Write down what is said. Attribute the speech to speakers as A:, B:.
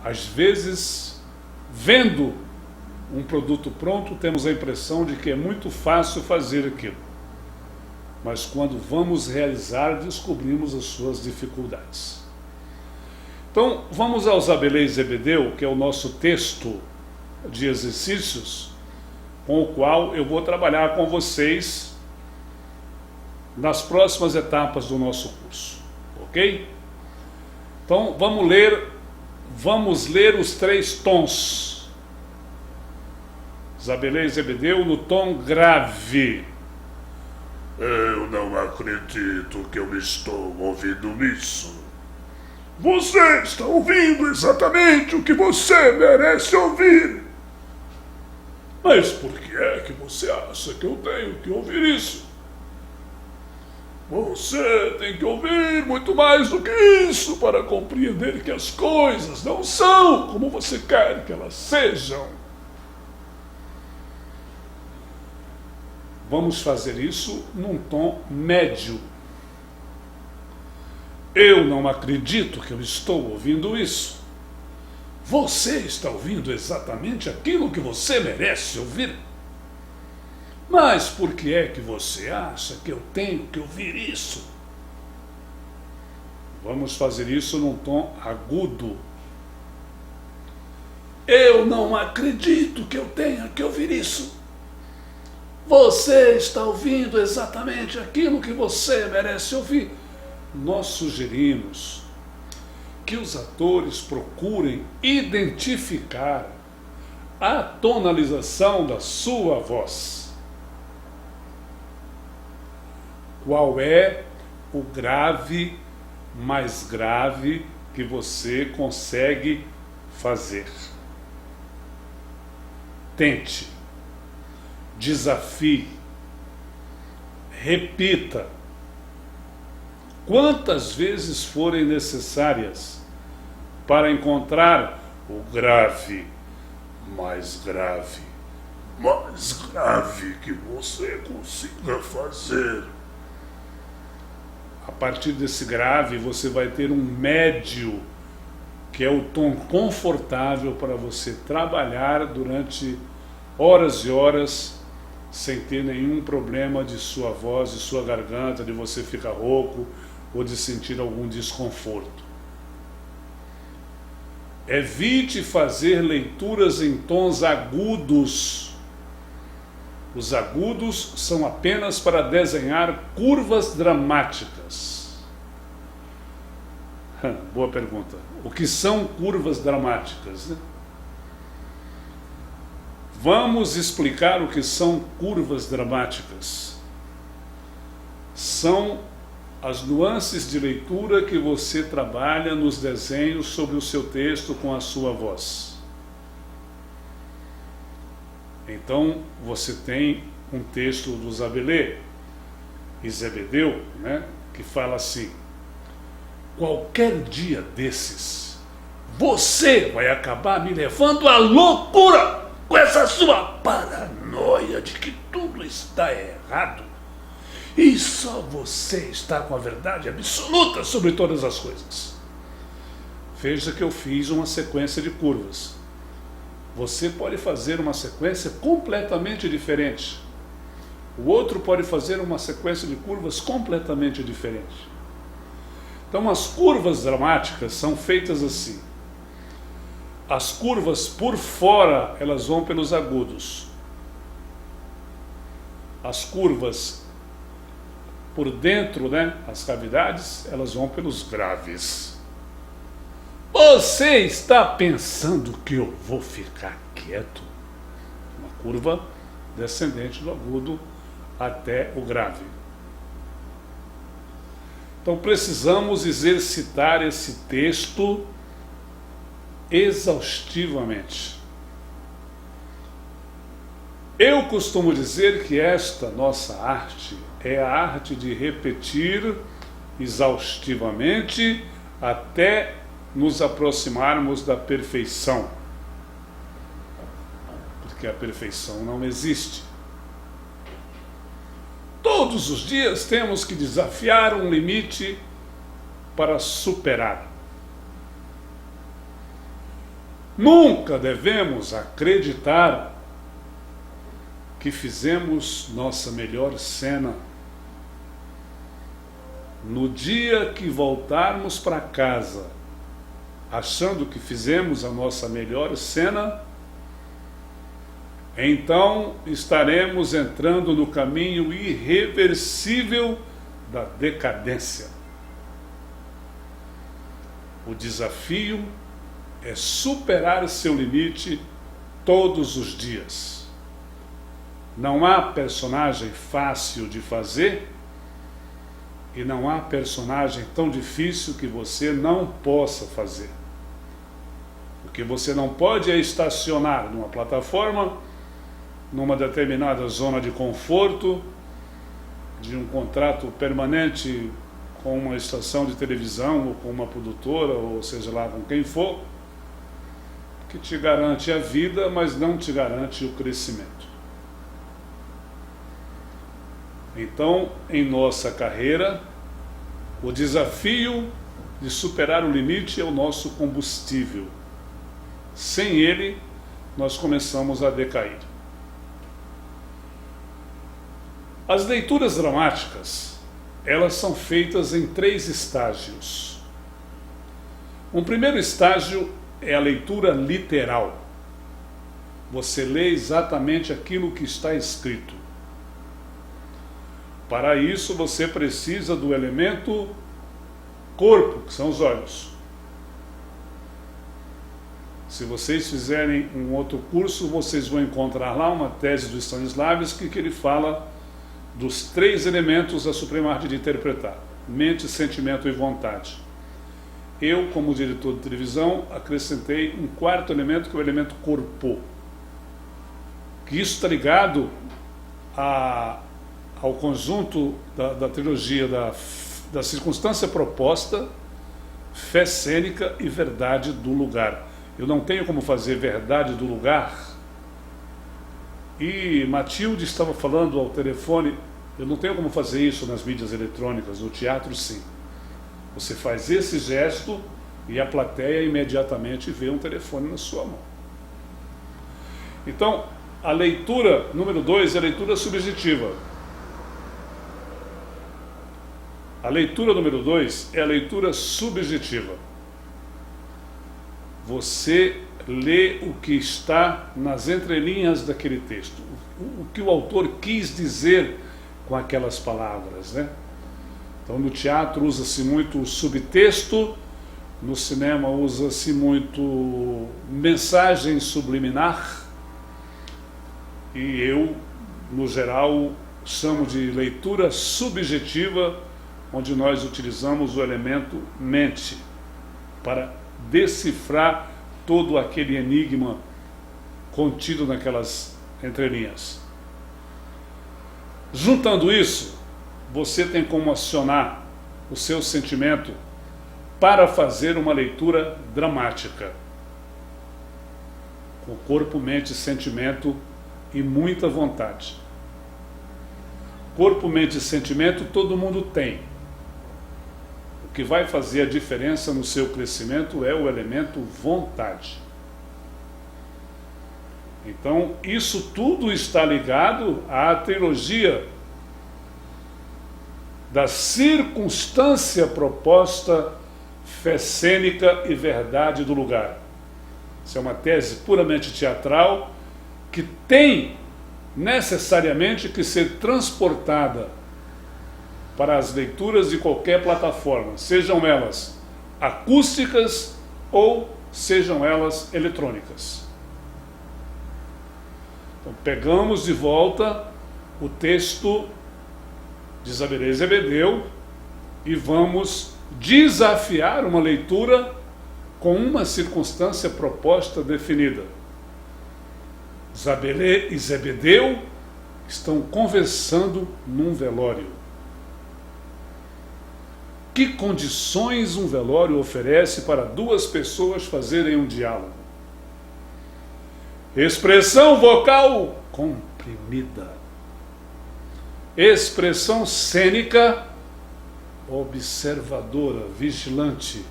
A: Às vezes, vendo um produto pronto, temos a impressão de que é muito fácil fazer aquilo. Mas quando vamos realizar, descobrimos as suas dificuldades. Então, vamos aos Zabelê e Zebedeu, que é o nosso texto de exercícios, com o qual eu vou trabalhar com vocês nas próximas etapas do nosso curso, ok? Então, vamos ler os 3 tons. Zabelê e Zebedeu no tom grave.
B: Eu não acredito que eu estou ouvindo isso. Você está ouvindo exatamente o que você merece ouvir.
A: Mas por que é que você acha que eu tenho que ouvir isso?
B: Você tem que ouvir muito mais do que isso para compreender que as coisas não são como você quer que elas sejam.
A: Vamos fazer isso num tom médio. Eu não acredito que eu estou ouvindo isso.
B: Você está ouvindo exatamente aquilo que você merece ouvir.
A: Mas por que é que você acha que eu tenho que ouvir isso? Vamos fazer isso num tom agudo.
B: Eu não acredito que eu tenha que ouvir isso. Você está ouvindo exatamente aquilo que você merece ouvir.
A: Nós sugerimos que os atores procurem identificar a tonalização da sua voz. Qual é o grave mais grave que você consegue fazer? Tente, desafie, repita, quantas vezes forem necessárias para encontrar o grave mais grave
B: que você consiga fazer.
A: A partir desse grave, você vai ter um médio, que é o tom confortável para você trabalhar durante horas e horas, sem ter nenhum problema de sua voz, de sua garganta, de você ficar rouco ou de sentir algum desconforto. Evite fazer leituras em tons agudos. Os agudos são apenas para desenhar curvas dramáticas. Boa pergunta. O que são curvas dramáticas, né? Vamos explicar o que são curvas dramáticas. São as nuances de leitura que você trabalha nos desenhos sobre o seu texto com a sua voz. Então, você tem um texto do Zabelê e Zebedeu, né, que fala assim: qualquer dia desses, você vai acabar me levando à loucura com essa sua paranoia de que tudo está errado e só você está com a verdade absoluta sobre todas as coisas. Veja que eu fiz uma sequência de curvas. Você pode fazer uma sequência completamente diferente. O outro pode fazer uma sequência de curvas completamente diferente. Então, as curvas dramáticas são feitas assim. As curvas por fora, elas vão pelos agudos. As curvas por dentro, né, as cavidades, elas vão pelos graves. Você está pensando que eu vou ficar quieto? Uma curva descendente do agudo até o grave. Então precisamos exercitar esse texto exaustivamente. Eu costumo dizer que esta nossa arte é a arte de repetir exaustivamente até nos aproximarmos da perfeição, porque a perfeição não existe. Todos os dias temos que desafiar um limite para superar. Nunca devemos acreditar que fizemos nossa melhor cena. No dia que voltarmos para casa, achando que fizemos a nossa melhor cena, então estaremos entrando no caminho irreversível da decadência. O desafio é superar seu limite todos os dias. Não há personagem fácil de fazer e não há personagem tão difícil que você não possa fazer. O que você não pode é estacionar numa plataforma, numa determinada zona de conforto, de um contrato permanente com uma estação de televisão ou com uma produtora, ou seja lá com quem for, que te garante a vida, mas não te garante o crescimento. Então, em nossa carreira, o desafio de superar o limite é o nosso combustível. Sem ele, nós começamos a decair. As leituras dramáticas, elas são feitas em 3 estágios. Um primeiro estágio é a leitura literal. Você lê exatamente aquilo que está escrito. Para isso, você precisa do elemento corpo, que são os olhos. Se vocês fizerem um outro curso, vocês vão encontrar lá uma tese do Stanislavski que ele fala dos 3 elementos da suprema arte de interpretar: mente, sentimento e vontade. Eu, como diretor de televisão, acrescentei um 4º elemento, que é o elemento corpo. Que isso está ligado ao conjunto da trilogia da circunstância proposta, fé cênica e verdade do lugar. Eu não tenho como fazer verdade do lugar. E Matilde estava falando ao telefone, eu não tenho como fazer isso nas mídias eletrônicas, no teatro sim. Você faz esse gesto e a plateia imediatamente vê um telefone na sua mão. Então, a leitura número 2 é a leitura subjetiva. A leitura número 2 é a leitura subjetiva. Você lê o que está nas entrelinhas daquele texto, o que o autor quis dizer com aquelas palavras, né? Então, no teatro usa-se muito o subtexto, no cinema usa-se muito mensagem subliminar, e eu, no geral, chamo de leitura subjetiva, onde nós utilizamos o elemento mente para decifrar todo aquele enigma contido naquelas entrelinhas. Juntando isso, você tem como acionar o seu sentimento para fazer uma leitura dramática, com corpo, mente, sentimento e muita vontade. Corpo, mente e sentimento todo mundo tem. O que vai fazer a diferença no seu crescimento é o elemento vontade. Então, isso tudo está ligado à trilogia da circunstância proposta, fé cênica e verdade do lugar. Isso é uma tese puramente teatral que tem necessariamente que ser transportada para as leituras de qualquer plataforma, sejam elas acústicas ou sejam elas eletrônicas. Então, pegamos de volta o texto de Zabelê e Zebedeu e vamos desafiar uma leitura com uma circunstância proposta definida. Zabelê e Zebedeu estão conversando num velório. Que condições um velório oferece para 2 pessoas fazerem um diálogo? Expressão vocal comprimida. Expressão cênica observadora, vigilante.